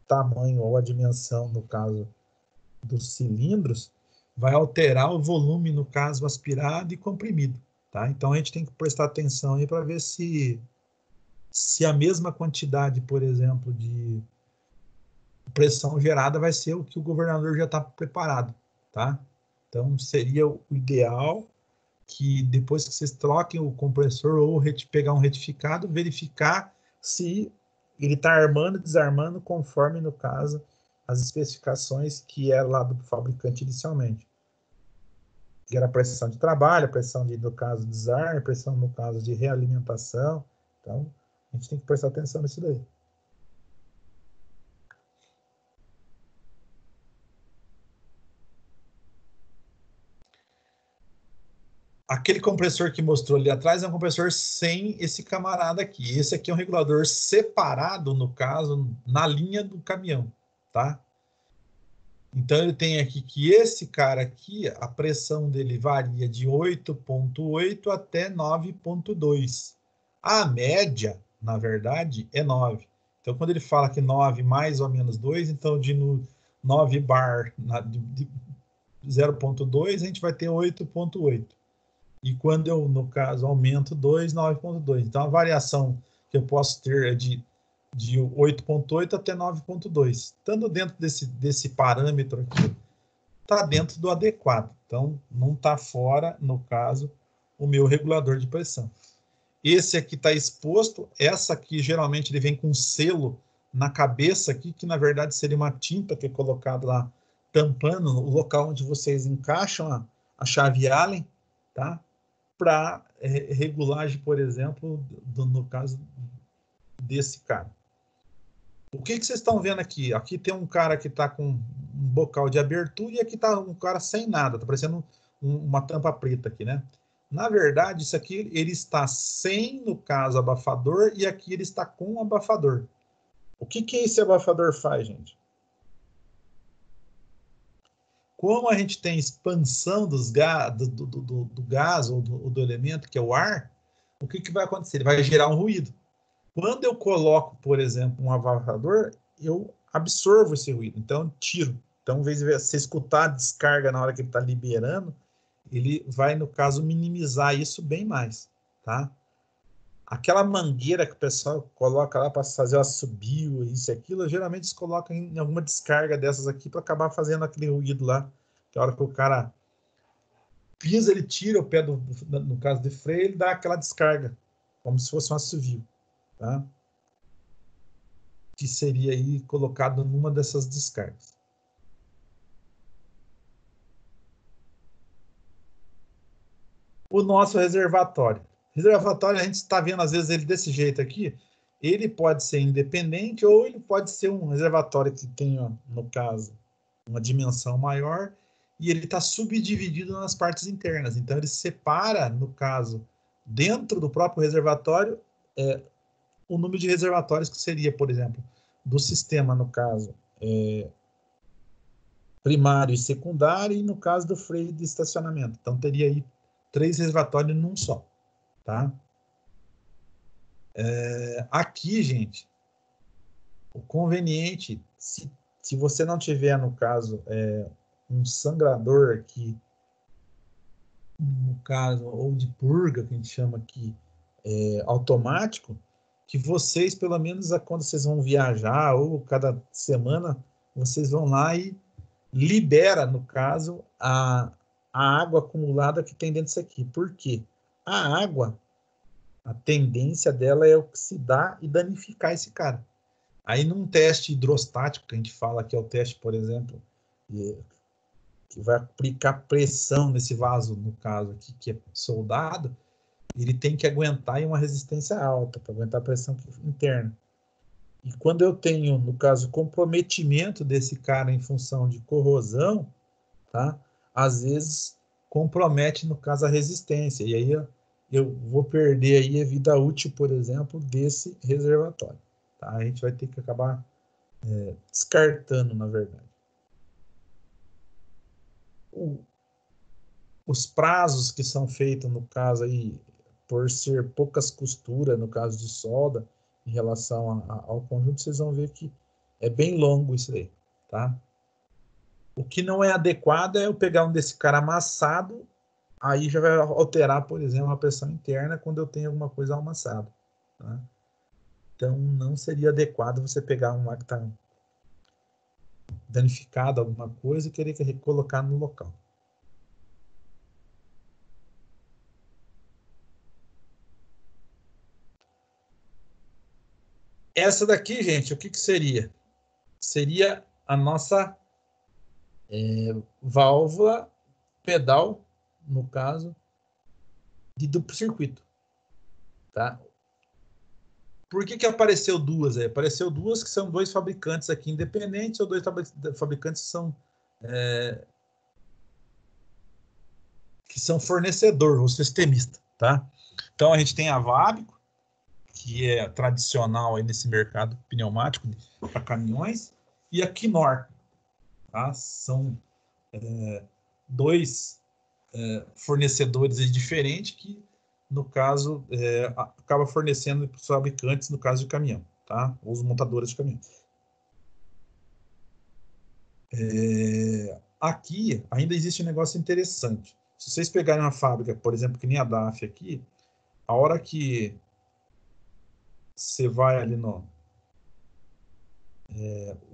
A: tamanho ou a dimensão, no caso dos cilindros, vai alterar o volume, no caso, aspirado e comprimido. Tá? Então, a gente tem que prestar atenção aí para ver se a mesma quantidade, por exemplo, de pressão gerada vai ser o que o governador já está preparado. Tá? Então, seria o ideal que depois que vocês troquem o compressor ou pegar um retificado, verificar se ele está armando e desarmando conforme, no caso, as especificações que é lá do fabricante inicialmente. Que era pressão de trabalho, pressão de, no caso, desarme, pressão no caso de realimentação. Então, a gente tem que prestar atenção nisso daí. Aquele compressor que mostrou ali atrás é um compressor sem esse camarada aqui. Esse aqui é um regulador separado, no caso, na linha do caminhão, tá? Então, ele tem aqui que esse cara aqui, a pressão dele varia de 8,8 até 9,2. A média, na verdade, é 9. Então, quando ele fala que 9 mais ou menos 2, então de 9 bar de 0,2, a gente vai ter 8,8. E quando eu, no caso, aumento 2, 9,2. Então, a variação que eu posso ter é de 8,8 até 9,2. Estando dentro desse parâmetro aqui, está dentro do adequado. Então, não está fora, no caso, o meu regulador de pressão. Esse aqui está exposto. Essa aqui, geralmente, ele vem com um selo na cabeça aqui, que, na verdade, seria uma tinta que é colocada lá, tampando o local onde vocês encaixam a chave Allen, tá? Para regulagem, por exemplo, no caso desse cara. O que vocês estão vendo aqui? Aqui tem um cara que está com um bocal de abertura e aqui está um cara sem nada, está parecendo uma tampa preta aqui, né? Na verdade, isso aqui ele está sem, no caso, abafador, e aqui ele está com abafador. O que esse abafador faz, gente? como a gente tem expansão do gás ou do elemento, que é o ar, o que vai acontecer? Ele vai gerar um ruído. Quando eu coloco, por exemplo, um abafador, eu absorvo esse ruído, então eu tiro. Então, em vez de você escutar a descarga na hora que ele está liberando, ele vai, no caso, minimizar isso bem mais, tá? Aquela mangueira que o pessoal coloca lá para fazer o assobio, isso e aquilo, geralmente eles colocam em alguma descarga dessas aqui para acabar fazendo aquele ruído lá. Que a hora que o cara pisa, ele tira o pé, no caso de freio, ele dá aquela descarga, como se fosse um assovio, tá? Que seria aí colocado numa dessas descargas. O nosso reservatório. Reservatório, a gente está vendo às vezes ele desse jeito aqui. Ele pode ser independente ou ele pode ser um reservatório que tenha, no caso, uma dimensão maior e ele está subdividido nas partes internas. Então, ele separa, no caso, dentro do próprio reservatório, o número de reservatórios que seria, por exemplo, do sistema, no caso, primário e secundário, e no caso do freio de estacionamento. Então, teria aí 3 reservatórios num só, tá? Aqui, gente, o conveniente, se você não tiver, no caso, um sangrador aqui, no caso, ou de purga, que a gente chama aqui, automático, que vocês, pelo menos, quando vocês vão viajar, ou cada semana, vocês vão lá e libera, no caso, a água acumulada que tem dentro disso aqui. Por quê? A água, a tendência dela é oxidar e danificar esse cara. Aí, num teste hidrostático, que a gente fala que é o teste, por exemplo, que vai aplicar pressão nesse vaso, no caso aqui, que é soldado, ele tem que aguentar em uma resistência alta, para aguentar a pressão interna. E quando eu tenho, no caso, comprometimento desse cara em função de corrosão, tá? Às vezes compromete, no caso, a resistência. E aí eu vou perder aí a vida útil, por exemplo, desse reservatório. Tá? A gente vai ter que acabar descartando, na verdade. Os prazos que são feitos, no caso aí, por ser poucas costuras, no caso de solda, em relação ao conjunto, vocês vão ver que é bem longo isso aí, tá? O que não é adequado é eu pegar um desse cara amassado, aí já vai alterar, por exemplo, a pressão interna quando eu tenho alguma coisa amassada, tá? Então, não seria adequado você pegar um lá que está danificado, alguma coisa, e querer colocar no local. Essa daqui, gente, o que seria? Seria a nossa válvula pedal, no caso, de duplo circuito. Tá? Por que apareceu duas? Apareceu duas que são 2 fabricantes aqui independentes ou 2 fabricantes que são fornecedor, ou sistemista. Tá? Então, a gente tem a Vabico, que é tradicional aí nesse mercado pneumático para caminhões, e a Knorr. Tá? São 2 fornecedores diferentes que, no caso, acaba fornecendo para os fabricantes, no caso de caminhão, tá? Ou os montadores de caminhão. Aqui ainda existe um negócio interessante. Se vocês pegarem uma fábrica, por exemplo, que nem a DAF aqui, a hora que você vai ali o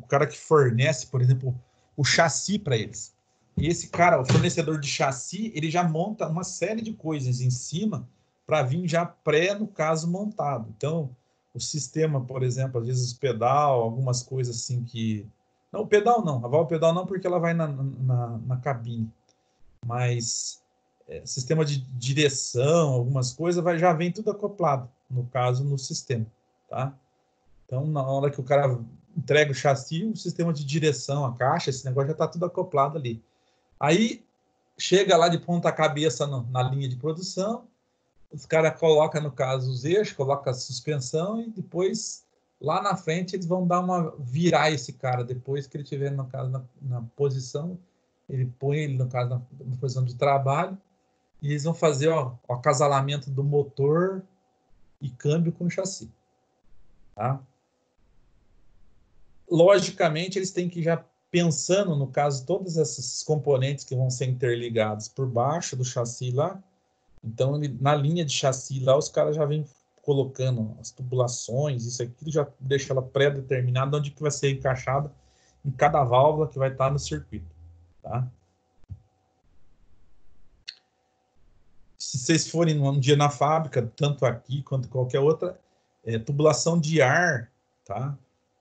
A: cara que fornece, por exemplo, o chassi para eles. E esse cara, o fornecedor de chassi, ele já monta uma série de coisas em cima para vir já no caso, montado. Então, o sistema, por exemplo, às vezes o pedal, algumas coisas assim que... Não, o pedal não. A válvula pedal não, porque ela vai na cabine. Mas sistema de direção, algumas coisas, já vem tudo acoplado, no caso, no sistema, tá? Então, na hora que o cara entrega o chassi, o sistema de direção, a caixa, esse negócio já está tudo acoplado ali. Aí, chega lá de ponta cabeça na linha de produção, os caras colocam, no caso, os eixos, colocam a suspensão e depois, lá na frente, eles vão virar esse cara, depois que ele estiver, no caso, na posição ele põe ele, no caso, na posição de trabalho, e eles vão fazer o acasalamento do motor e câmbio com o chassi. Tá? Logicamente, eles têm que ir já pensando, no caso, todos esses componentes que vão ser interligados por baixo do chassi lá. Então, na linha de chassi lá, os caras já vêm colocando as tubulações, isso aqui já deixa ela pré-determinada onde que vai ser encaixada em cada válvula que vai estar no circuito. Tá? Se vocês forem um dia na fábrica, tanto aqui quanto qualquer outra, tubulação de ar, tá?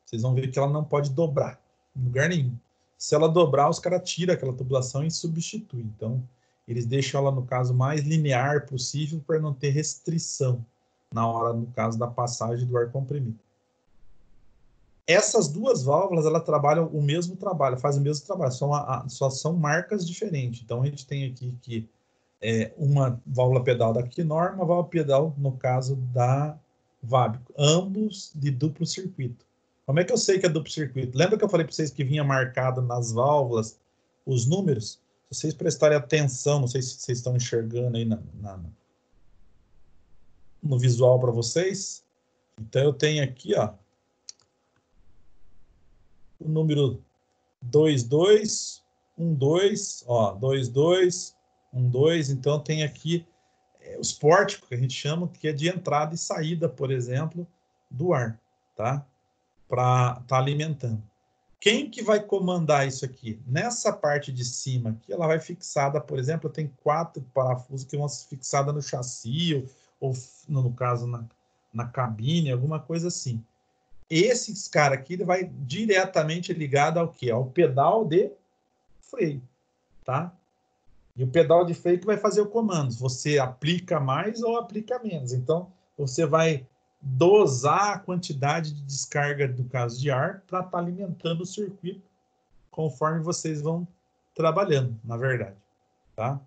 A: Vocês vão ver que ela não pode dobrar em lugar nenhum. Se ela dobrar, os caras tiram aquela tubulação e substituem. Então, eles deixam ela, no caso, mais linear possível para não ter restrição na hora, no caso, da passagem do ar comprimido. Essas duas válvulas, elas trabalham o mesmo trabalho, fazem o mesmo trabalho, só são marcas diferentes. Então, a gente tem aqui que uma válvula pedal da Knorr, uma válvula pedal, no caso, da Vabico. Ambos de duplo circuito. Como é que eu sei que é duplo circuito? Lembra que eu falei para vocês que vinha marcado nas válvulas os números? Se vocês prestarem atenção, não sei se vocês estão enxergando aí no visual para vocês. Então, eu tenho aqui, ó, o número 2212, ó, 2212. Então, tem aqui os pórticos, que a gente chama, que é de entrada e saída, por exemplo, do ar, tá? Para estar alimentando. Quem que vai comandar isso aqui? Nessa parte de cima aqui, ela vai fixada, por exemplo, tem 4 parafusos que vão ser fixados no chassi, ou no caso, na cabine, alguma coisa assim. Esses cara aqui, ele vai diretamente ligado ao quê? Ao pedal de freio, tá? E o pedal de freio que vai fazer o comando. Você aplica mais ou aplica menos. Então, você vai dosar a quantidade de descarga, do caso de ar, para estar alimentando o circuito conforme vocês vão trabalhando, na verdade. Tá?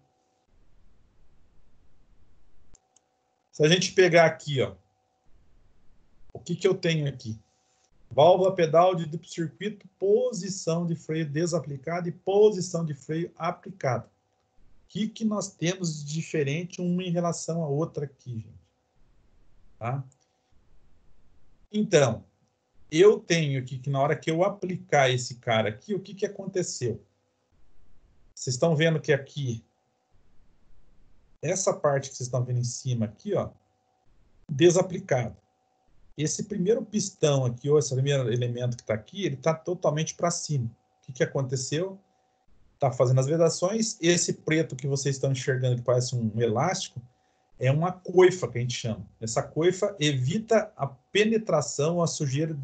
A: Se a gente pegar aqui, ó, o que eu tenho aqui? Válvula pedal de duplo circuito, posição de freio desaplicada e posição de freio aplicada. O que nós temos de diferente uma em relação à outra aqui, gente? Tá? Então, eu tenho aqui que na hora que eu aplicar esse cara aqui, o que aconteceu? Vocês estão vendo que aqui, essa parte que vocês estão vendo em cima aqui, ó, desaplicado. Esse primeiro pistão aqui, ou esse primeiro elemento que está aqui, ele está totalmente para cima. O que aconteceu? Está fazendo as vedações. Esse preto que vocês estão enxergando, que parece um elástico, é uma coifa que a gente chama. Essa coifa evita a penetração, a sujeira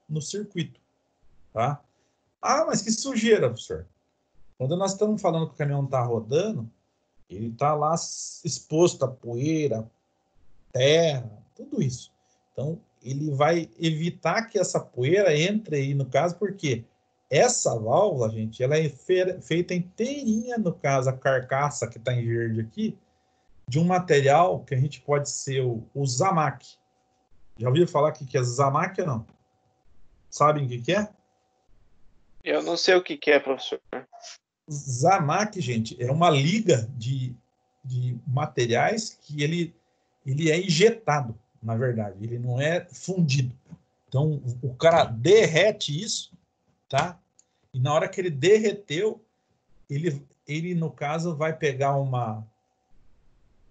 A: no circuito. Tá? Ah, mas que sujeira, professor? Quando nós estamos falando que o caminhão está rodando, ele está lá exposto a poeira, terra, tudo isso. Então, ele vai evitar que essa poeira entre aí, no caso, porque essa válvula, gente, ela é feita inteirinha, no caso, a carcaça que está em verde aqui, de um material que a gente pode ser o Zamac. Já ouviu falar que é Zamac ou não? Sabem o que é?
B: Eu não sei o que é, professor.
A: Zamac, gente, é uma liga de materiais que ele é injetado, na verdade. Ele não é fundido. Então, o cara derrete isso, tá? E na hora que ele derreteu, ele no caso, vai pegar um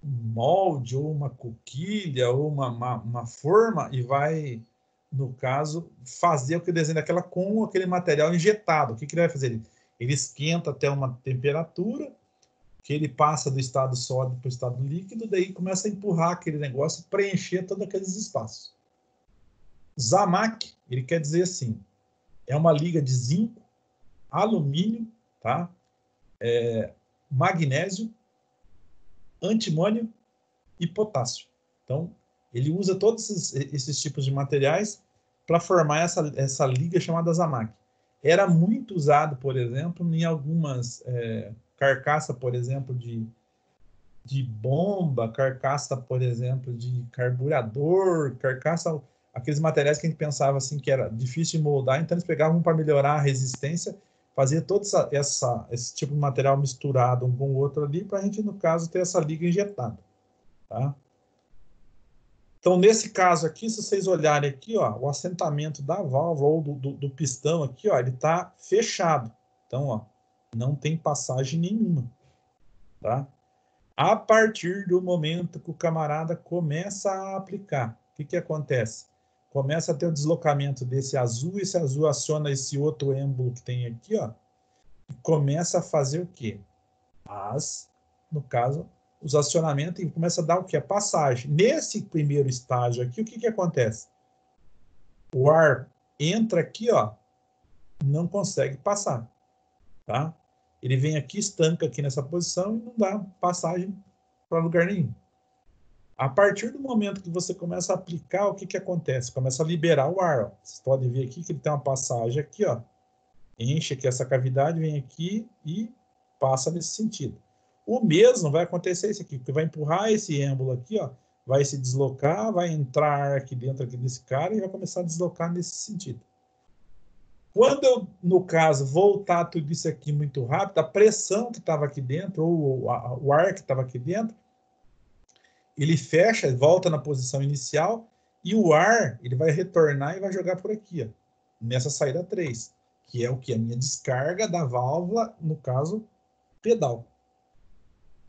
A: molde, ou uma coquilha, ou uma forma, e vai, no caso, fazer o que desenha daquela com aquele material injetado. O que ele vai fazer? Ele esquenta até uma temperatura, que ele passa do estado sólido para o estado líquido, daí começa a empurrar aquele negócio, preencher todos aqueles espaços. Zamac, ele quer dizer assim, é uma liga de zinco, alumínio, tá? Magnésio, antimônio e potássio. Então, ele usa todos esses tipos de materiais para formar essa liga chamada Zamac. Era muito usado, por exemplo, em algumas carcaça, por exemplo, de bomba, carcaça, por exemplo, de carburador, carcaça, aqueles materiais que a gente pensava assim que era difícil de moldar, então eles pegavam para melhorar a resistência, fazer todo esse tipo de material misturado um com o outro ali, para a gente, no caso, ter essa liga injetada. Tá? Então, nesse caso aqui, se vocês olharem aqui, ó, o assentamento da válvula ou do pistão aqui, ó, ele está fechado. Então, ó, não tem passagem nenhuma. Tá? A partir do momento que o camarada começa a aplicar, o que acontece? Começa a ter o deslocamento desse azul, esse azul aciona esse outro êmbolo que tem aqui, ó, e começa a fazer o quê? No caso, os acionamentos, e começa a dar o quê? A passagem. Nesse primeiro estágio aqui, o que acontece? O ar entra aqui, ó, não consegue passar, tá? Ele vem aqui, estanca aqui nessa posição e não dá passagem para lugar nenhum. A partir do momento que você começa a aplicar, o que acontece? Começa a liberar o ar. Ó. Vocês podem ver aqui que ele tem uma passagem aqui, ó. Enche aqui essa cavidade, vem aqui e passa nesse sentido. O mesmo vai acontecer isso aqui, porque vai empurrar esse êmbolo aqui, ó, vai se deslocar, vai entrar aqui dentro aqui desse cara e vai começar a deslocar nesse sentido. Quando eu, no caso, voltar tudo isso aqui muito rápido, a pressão que estava aqui dentro, ou o ar que estava aqui dentro, ele fecha, volta na posição inicial, e o ar ele vai retornar e vai jogar por aqui, ó, nessa saída 3, que é o que? A minha descarga da válvula, no caso, pedal.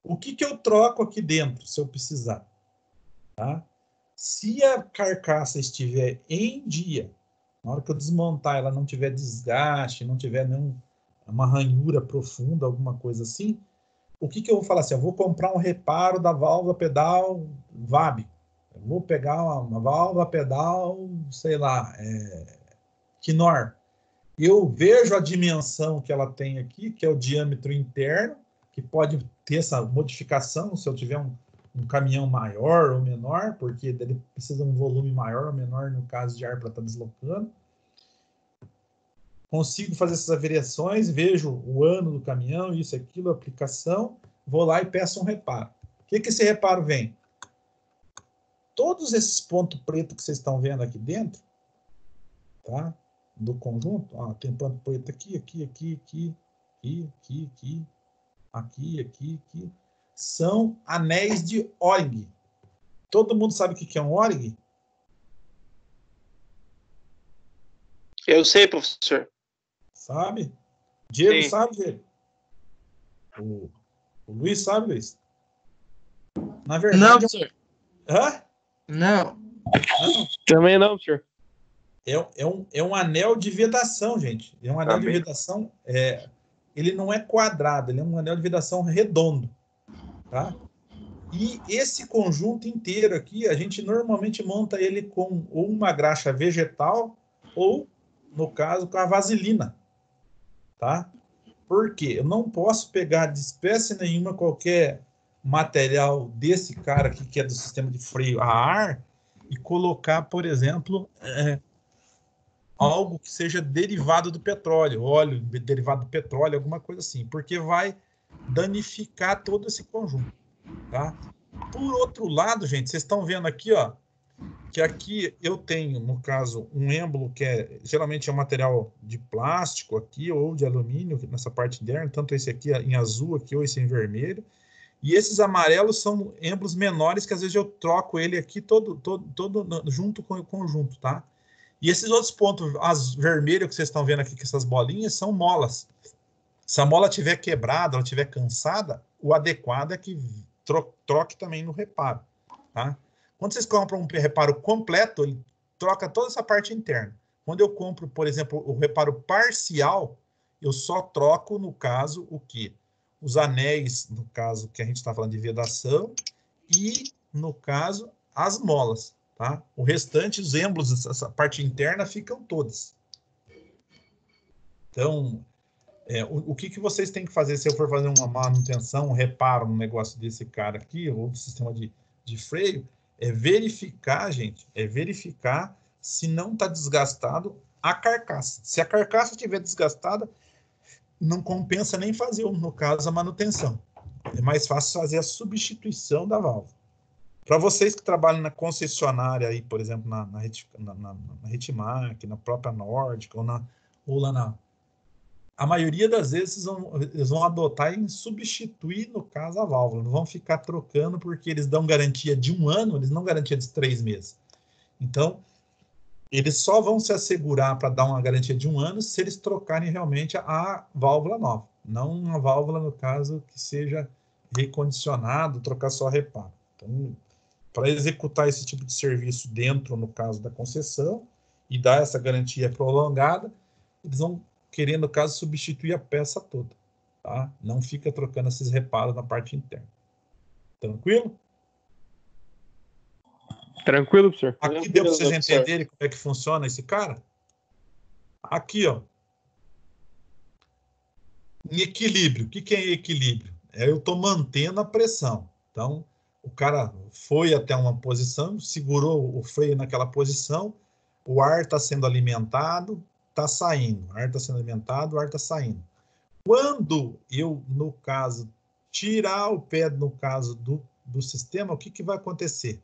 A: O que eu troco aqui dentro, se eu precisar? Tá? Se a carcaça estiver em dia, na hora que eu desmontar, ela não tiver desgaste, não tiver uma ranhura profunda, alguma coisa assim, o que eu vou falar assim? Eu vou comprar um reparo da válvula pedal VAB. Eu vou pegar uma válvula pedal, sei lá, Knorr. Eu vejo a dimensão que ela tem aqui, que é o diâmetro interno, que pode ter essa modificação se eu tiver um caminhão maior ou menor, porque ele precisa de um volume maior ou menor no caso de ar para estar deslocando. Consigo fazer essas avaliações, vejo o ano do caminhão, isso, aquilo, a aplicação, vou lá e peço um reparo. O que esse reparo vem? Todos esses pontos pretos que vocês estão vendo aqui dentro, tá? Do conjunto, ó, tem ponto preto aqui, aqui, são anéis de ORG. Todo mundo sabe o que é um ORG?
B: Eu sei, professor.
A: Sabe? Diego
B: Sim.
A: sabe, Diego? O Luiz sabe, Luiz? Na verdade...
C: Não, professor.
A: Hã?
C: Não.
B: Também não, senhor.
A: É um anel de vedação, gente. É um anel de vedação... ele não é quadrado, ele é um anel de vedação redondo. Tá? E esse conjunto inteiro aqui, a gente normalmente monta ele com ou uma graxa vegetal ou, no caso, com a vaselina. Tá? Por quê? Eu não posso pegar de espécie nenhuma qualquer material desse cara aqui, que é do sistema de freio a ar, e colocar, por exemplo, algo que seja derivado do petróleo, óleo derivado do petróleo, alguma coisa assim, porque vai danificar todo esse conjunto, tá? Por outro lado, gente, vocês estão vendo aqui, ó, que aqui eu tenho, no caso, um êmbolo que geralmente é um material de plástico aqui, ou de alumínio, nessa parte interna, tanto esse aqui em azul aqui, ou esse em vermelho, e esses amarelos são êmbolos menores, que às vezes eu troco ele aqui todo junto com o conjunto, tá? E esses outros pontos, as vermelhas que vocês estão vendo aqui, que essas bolinhas, são molas. Se a mola estiver quebrada, ela estiver cansada, o adequado é que troque também no reparo, tá? Quando vocês compram um reparo completo, ele troca toda essa parte interna. Quando eu compro, por exemplo, o reparo parcial, eu só troco, no caso, o quê? Os anéis, no caso, que a gente está falando de vedação, e, no caso, as molas, tá? O restante, os êmbolos, essa parte interna, ficam todas. Então, o que vocês têm que fazer se eu for fazer uma manutenção, um reparo no negócio desse cara aqui, ou do sistema de freio, é verificar, gente, verificar se não está desgastado a carcaça. Se a carcaça estiver desgastada, não compensa nem fazer, no caso, a manutenção. É mais fácil fazer a substituição da válvula. Para vocês que trabalham na concessionária, aí, por exemplo, na Ritmac, na própria Nordic, ou lá a maioria das vezes eles vão adotar em substituir, no caso, a válvula. Não vão ficar trocando porque eles dão garantia de 1 ano, eles não garantia de 3 meses. Então, eles só vão se assegurar para dar uma garantia de 1 ano se eles trocarem realmente a válvula nova. Não uma válvula, no caso, que seja recondicionado, trocar só reparo. Então, para executar esse tipo de serviço dentro, no caso da concessão, e dar essa garantia prolongada, eles vão querer, no caso, substituir a peça toda. Tá? Não fica trocando esses reparos na parte interna. Tranquilo?
B: Tranquilo, professor.
A: Aqui deu para vocês entenderem como é que funciona esse cara? Aqui, ó. Em equilíbrio. O que é equilíbrio? Eu estou mantendo a pressão. Então, o cara foi até uma posição, segurou o freio naquela posição, o ar está sendo alimentado, está saindo. O ar está sendo alimentado, o ar está saindo. Quando eu, no caso, tirar o pé, no caso do sistema, o que vai acontecer?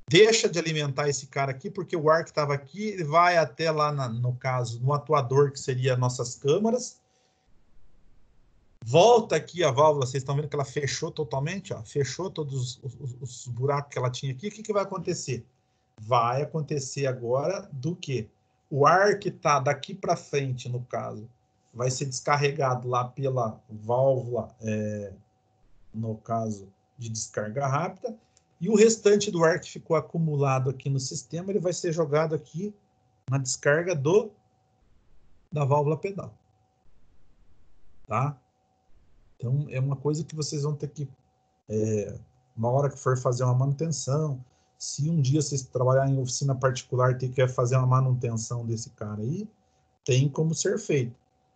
A: Deixa de alimentar esse cara aqui, porque o ar que estava aqui, ele vai até lá, no caso, no atuador, que seria nossas câmaras. Volta aqui a válvula, vocês estão vendo que ela fechou totalmente, ó, fechou todos os buracos que ela tinha aqui. O que vai acontecer? Vai acontecer agora do quê? O ar que está daqui para frente, no caso, vai ser descarregado lá pela válvula, no caso de descarga rápida, e o restante do ar que ficou acumulado aqui no sistema, ele vai ser jogado aqui na descarga da válvula pedal. Tá? Então, é uma coisa que vocês vão ter que, uma hora que for fazer uma manutenção, se um dia vocês trabalharem em oficina particular e quer fazer uma manutenção desse cara aí, tem como ser feito.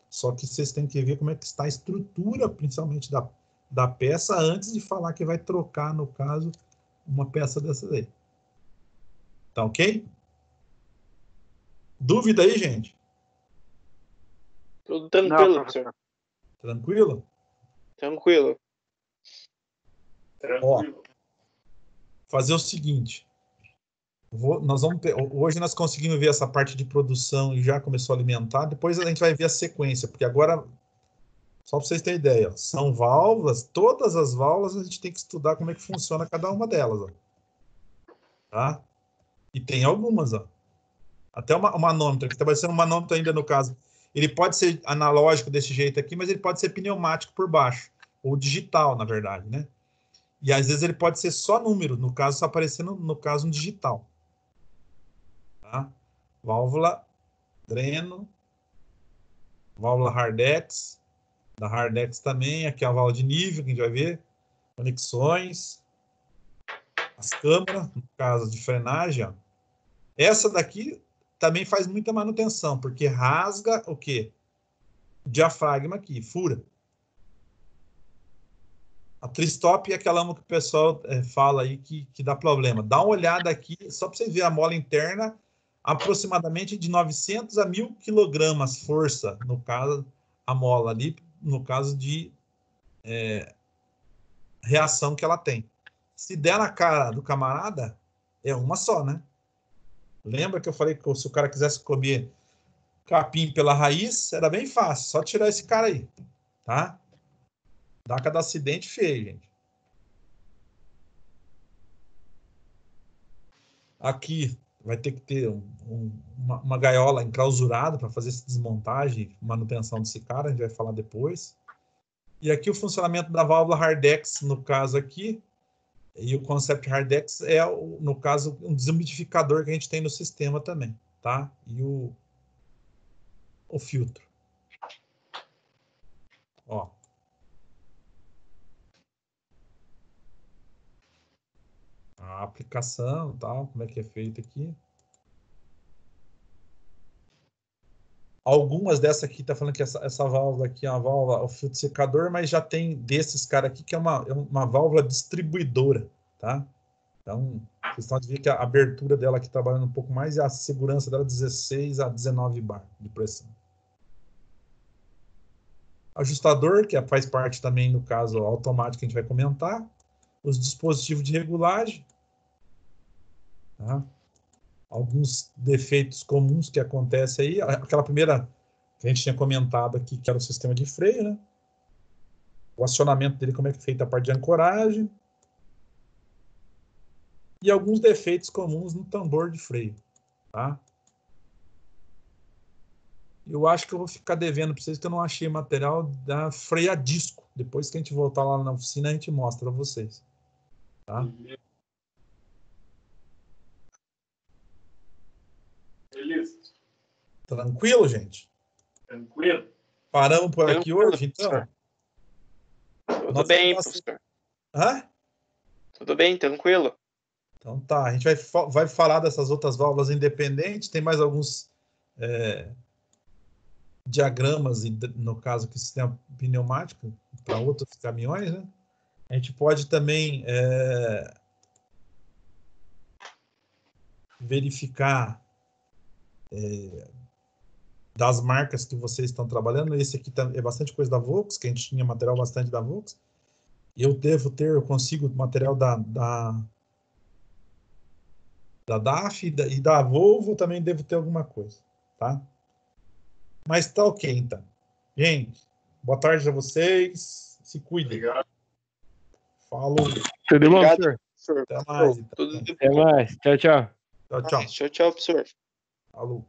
A: Só que vocês têm que ver como é que está a estrutura, principalmente da peça, antes de falar que vai trocar, no caso, uma peça dessa daí. Tá ok? Dúvida aí, gente?
B: Tudo tranquilo, professor.
A: Tranquilo?
B: Tranquilo.
A: Ó, fazer o seguinte. Hoje nós conseguimos ver essa parte de produção e já começou a alimentar. Depois a gente vai ver a sequência, porque agora, só para vocês terem ideia, ó, são válvulas, todas as válvulas a gente tem que estudar como é que funciona cada uma delas. Ó. Tá? E tem algumas, ó. Até o manômetro, que está parecendo um manômetro ainda no caso. Ele pode ser analógico desse jeito aqui, mas ele pode ser pneumático por baixo, ou digital, na verdade, né? E às vezes ele pode ser só número, no caso, está aparecendo, no caso, um digital. Tá? Válvula, dreno, válvula Hardex, da Hardex também, aqui é a válvula de nível, que a gente vai ver, conexões, as câmaras, no caso de frenagem, ó. Essa daqui também faz muita manutenção, porque rasga o quê? O diafragma aqui, fura. A tri-stop é aquela que o pessoal fala aí que dá problema. Dá uma olhada aqui, só para vocês verem a mola interna, aproximadamente de 900 a 1.000 quilogramas força, no caso, a mola ali, no caso de reação que ela tem. Se der na cara do camarada, é uma só, né? Lembra que eu falei que se o cara quisesse comer capim pela raiz, era bem fácil, só tirar esse cara aí, tá? Dá cada acidente feio, gente. Aqui vai ter que ter uma gaiola enclausurada para fazer essa desmontagem, manutenção desse cara, a gente vai falar depois. E aqui o funcionamento da válvula Hardex, no caso aqui, e o concept Hardex é, no caso, um desumidificador que a gente tem no sistema também, tá? E o filtro. Ó. A aplicação, tal, como é que é feito aqui. Algumas dessas aqui tá falando que essa válvula aqui é uma válvula, o filtro secador, mas já tem desses caras aqui que é uma válvula distribuidora, tá? Então, vocês estão vendo que a abertura dela aqui trabalhando um pouco mais e a segurança dela 16 a 19 bar de pressão. Ajustador, que faz parte também, no caso, automático que a gente vai comentar. Os dispositivos de regulagem. Tá? Alguns defeitos comuns que acontecem aí. Aquela primeira A gente tinha comentado aqui que era o sistema de freio, né? O acionamento dele, como é que é feita a parte de ancoragem. E alguns defeitos comuns no tambor de freio, tá? Eu acho que eu vou ficar devendo para vocês que eu não achei material da freio a disco. Depois que a gente voltar lá na oficina, a gente mostra para vocês. Tá?
C: Beleza.
A: Tranquilo, gente?
C: Tranquilo?
A: Paramos por aqui
B: Tranquilo,
A: hoje, então?
B: professor. Tudo
A: Nós
B: bem,
A: vamos...
B: professor.
A: Hã?
B: Tudo bem, tranquilo.
A: Então tá, a gente vai falar dessas outras válvulas independentes, tem mais alguns diagramas, no caso que sistema pneumático, para outros caminhões, né? A gente pode também verificar das marcas que vocês estão trabalhando. Esse aqui é bastante coisa da Volks, que a gente tinha material bastante da Volks. Eu consigo material da DAF e da Volvo também devo ter alguma coisa, tá? Mas tá ok, então. Gente, boa tarde a vocês. Se cuidem.
C: Obrigado.
A: Falou.
B: Tudo bom,
C: Obrigado,
B: professor?
A: Até mais.
B: Tudo
A: Então.
B: bem.
C: Até mais. Tchau, tchau.
A: Tchau, tchau.
B: Tchau, tchau, professor.
A: Falou.